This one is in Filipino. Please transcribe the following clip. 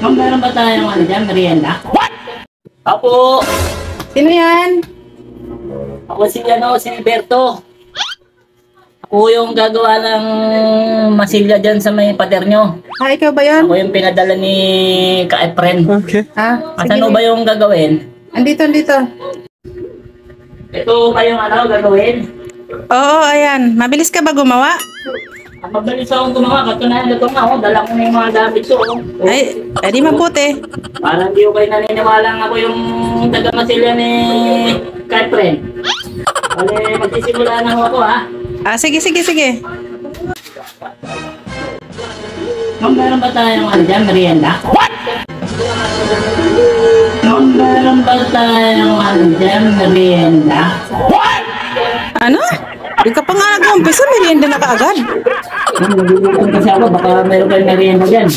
Ma'am, meron ba tayong ano dyan, merienda? What? Apo! Sino yan? Ako si Berto. Ako yung gagawa ng masilya dyan sa may pader nyo. Ikaw ba yan? Ako yung pinadala ni Ka-Efren. Okay. Ano ba yung gagawin? Andito. Ito ba yung gagawin? Oo, ayan. Mabilis ka ba gumawa? Mabilis akong gumawa. Katunayan ito nga, dala ko na yung mga gamit ko. Ay, di mabuti. Parang di ko kayo naniniwalang ako yung taga-masilya ni Ka-Efren. Bale, magsisimula na ako ha. Sige. Ma'am, meron ba tayong ano dyan, merienda? What? Ma'am, meron ba tayong ano dyan, merienda? What? Ano? Di ka pa nga nag-umpisa, merienda na kaagad. Ma'am, nagugutom kasi ako, baka meron kayong merienda dyan.